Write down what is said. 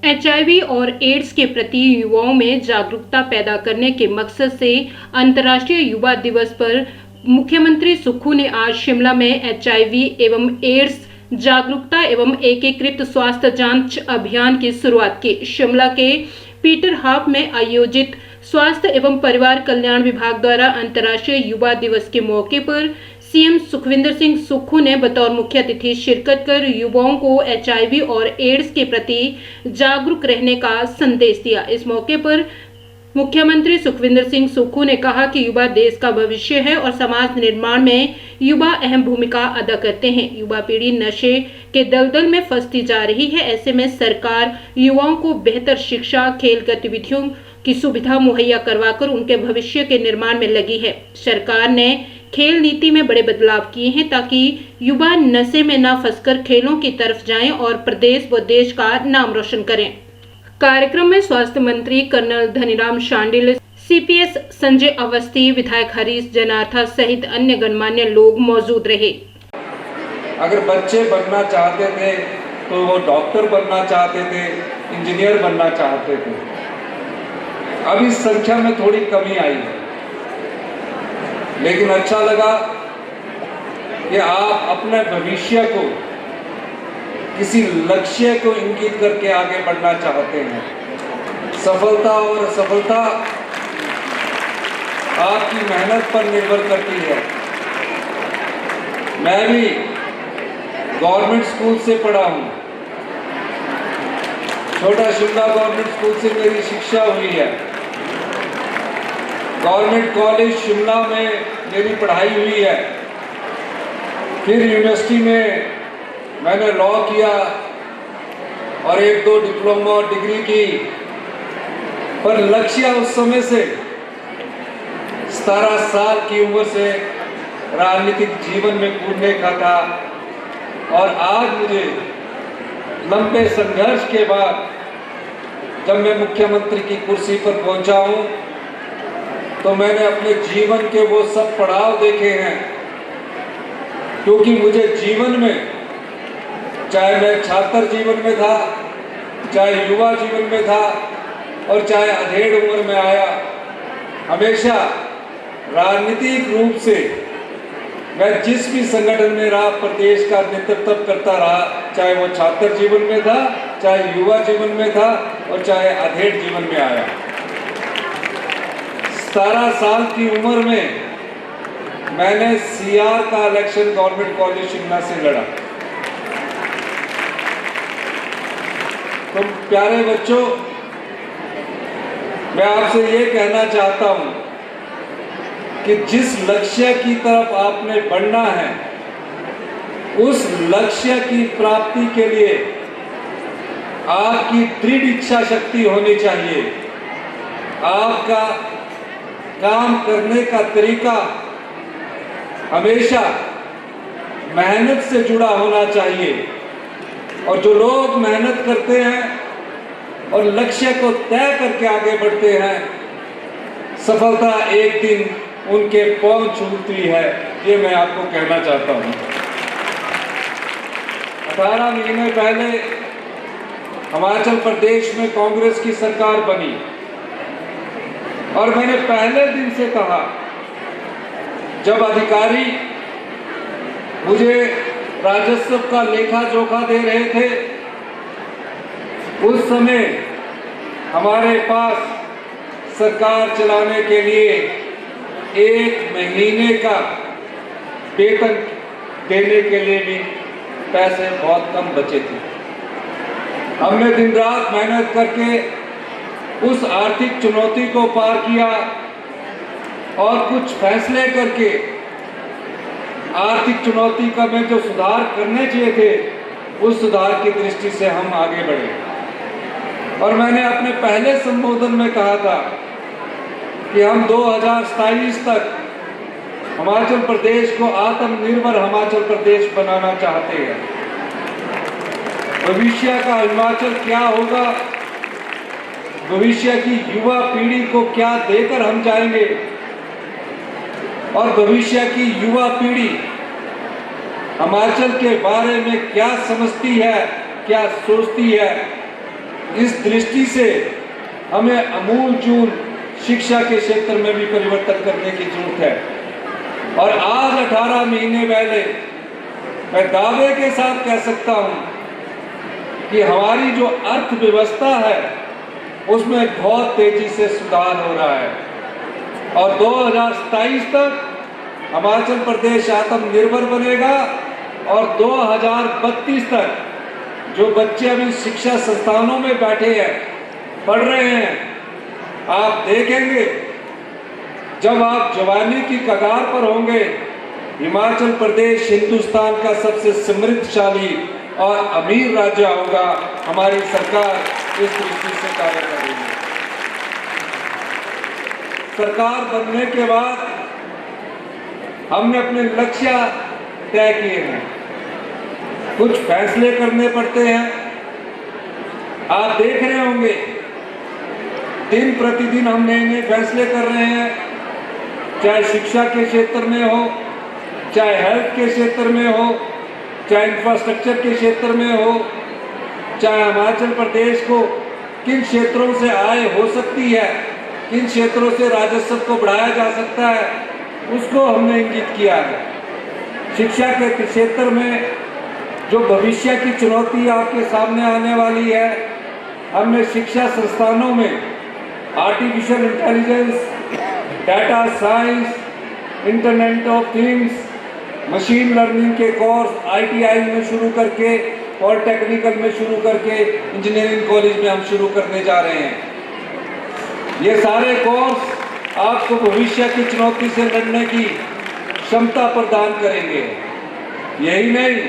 HIV और ads के प्रति युवाओं में जागरूकता पैदा करने के मकसद से अंतर्राष्ट्रीय युवा दिवस पर मुख्यमंत्री सुक्खू ने आज शिमला में एचआईवी एवं एड्स जागरूकता एवं एकीकृत स्वास्थ्य जांच अभियान की शुरुआत की। शिमला के पीटर हाफ में आयोजित स्वास्थ्य एवं परिवार कल्याण विभाग द्वारा अंतर्राष्ट्रीय युवा दिवस के मौके पर सीएम सुखविंदर सिंह सुक्खू ने बतौर मुख्य अतिथि शिरकत कर युवाओं को एचआईवी और एड्स के प्रति जागरूक रहने का संदेश दिया। इस मौके पर मुख्यमंत्री सुखविंदर सिंह सुक्खू ने कहा कि युवा देश का भविष्य है और समाज निर्माण में युवा अहम भूमिका अदा करते हैं। युवा पीढ़ी नशे के दलदल में फंसती जा रही है। ऐसे में सरकार युवाओं को बेहतर शिक्षा, खेल गतिविधियों की सुविधा मुहैया करवाकर उनके भविष्य के निर्माण में लगी है। सरकार ने खेल नीति में बड़े बदलाव किए हैं ताकि युवा नशे में न फंसकर खेलों की तरफ जाएं और प्रदेश व देश का नाम रोशन करें। कार्यक्रम में स्वास्थ्य मंत्री कर्नल धनीराम शांडिल, सीपीएस संजय अवस्थी, विधायक हरीश जनार्था सहित अन्य गणमान्य लोग मौजूद रहे। अगर बच्चे बनना चाहते थे तो वो डॉक्टर बनना चाहते थे, इंजीनियर बनना चाहते थे। अब इस संख्या में थोड़ी कमी आई है, लेकिन अच्छा लगा कि आप अपने भविष्य को किसी लक्ष्य को इंगित करके आगे बढ़ना चाहते हैं। सफलता और असफलता आपकी मेहनत पर निर्भर करती है। मैं भी गवर्नमेंट स्कूल से पढ़ा हूँ। छोटा शिमला गवर्नमेंट स्कूल से मेरी शिक्षा हुई है। गवर्नमेंट कॉलेज शिमला में मेरी पढ़ाई हुई है। फिर यूनिवर्सिटी में मैंने लॉ किया और 1-2 डिप्लोमा और डिग्री की। पर लक्ष्य उस समय से 17 साल की उम्र से राजनीतिक जीवन में कूदने का था। और आज मुझे लंबे संघर्ष के बाद जब मैं मुख्यमंत्री की कुर्सी पर पहुंचा हूं, तो मैंने अपने जीवन के वो सब पड़ाव देखे हैं। क्योंकि मुझे जीवन में, चाहे मैं छात्र जीवन में था, चाहे युवा जीवन में था और चाहे अधेड़ उम्र में आया, हमेशा राजनीतिक रूप से मैं जिस भी संगठन में रहा, प्रदेश का नेतृत्व करता रहा, चाहे वो छात्र जीवन में था, चाहे युवा जीवन में था और चाहे अधेड़ जीवन में आया। 17 साल की उम्र में मैंने सीआर का इलेक्शन गवर्नमेंट कॉलेज शिमला से लड़ा। तो प्यारे बच्चों, मैं आपसे ये कहना चाहता हूं कि जिस लक्ष्य की तरफ आपने बढ़ना है, उस लक्ष्य की प्राप्ति के लिए आपकी दृढ़ इच्छा शक्ति होनी चाहिए। आपका काम करने का तरीका हमेशा मेहनत से जुड़ा होना चाहिए। और जो लोग मेहनत करते हैं और लक्ष्य को तय करके आगे बढ़ते हैं, सफलता एक दिन उनके पांव छूती है। ये मैं आपको कहना चाहता हूं। 18 महीने पहले हिमाचल प्रदेश में कांग्रेस की सरकार बनी और मैंने पहले दिन से कहा, जब अधिकारी मुझे राजस्व का लेखा जोखा दे रहे थे, उस समय हमारे पास सरकार चलाने के लिए 1 महीने का वेतन देने के लिए भी पैसे बहुत कम बचे थे। हमने दिन रात मेहनत करके उस आर्थिक चुनौती को पार किया और कुछ फैसले करके आर्थिक चुनौती का में जो सुधार करने चाहिए थे, उस सुधार की दृष्टि से हम आगे बढ़े। और मैंने अपने पहले संबोधन में कहा था कि हम 2027 तक हिमाचल प्रदेश को आत्मनिर्भर हिमाचल प्रदेश बनाना चाहते हैं। भविष्य का हिमाचल क्या होगा, भविष्य की युवा पीढ़ी को क्या देकर हम जाएंगे और भविष्य की युवा पीढ़ी हिमाचल के बारे में क्या समझती है, क्या सोचती है, इस दृष्टि से हमें अमूलचूल शिक्षा के क्षेत्र में भी परिवर्तन करने की जरूरत है। और आज 18 महीने पहले मैं दावे के साथ कह सकता हूं कि हमारी जो अर्थव्यवस्था है उसमें बहुत तेजी से सुधार हो रहा है और 2027 तक हिमाचल प्रदेश आत्मनिर्भर बनेगा और 2032 तक जो बच्चे अभी शिक्षा संस्थानों में बैठे हैं, पढ़ रहे हैं, आप देखेंगे जब आप जवानी की कगार पर होंगे, हिमाचल प्रदेश हिंदुस्तान का सबसे समृद्धशाली और अमीर राज्य होगा। हमारी सरकार इस दृष्टि से कार्य कर रही है। सरकार बनने के बाद हमने अपने लक्ष्य तय किए हैं, कुछ फैसले करने पड़ते हैं। आप देख रहे होंगे दिन प्रतिदिन हम नए नए फैसले कर रहे हैं, चाहे शिक्षा के क्षेत्र में हो, चाहे हेल्थ के क्षेत्र में हो, चाहे इंफ्रास्ट्रक्चर के क्षेत्र में हो, चाहे हिमाचल प्रदेश को किन क्षेत्रों से आय हो सकती है, किन क्षेत्रों से राजस्व को बढ़ाया जा सकता है, उसको हमने इंगित किया है। शिक्षा के क्षेत्र में जो भविष्य की चुनौती आपके सामने आने वाली है, हमने शिक्षा संस्थानों में artificial intelligence, data science, internet of things, machine learning के कोर्स ITI में शुरू करके, पॉलिटेक्निकल में शुरू करके, इंजीनियरिंग कॉलेज में हम शुरू करने जा रहे हैं। ये सारे कोर्स आपको भविष्य की चुनौती से लड़ने की क्षमता प्रदान करेंगे। यही नहीं,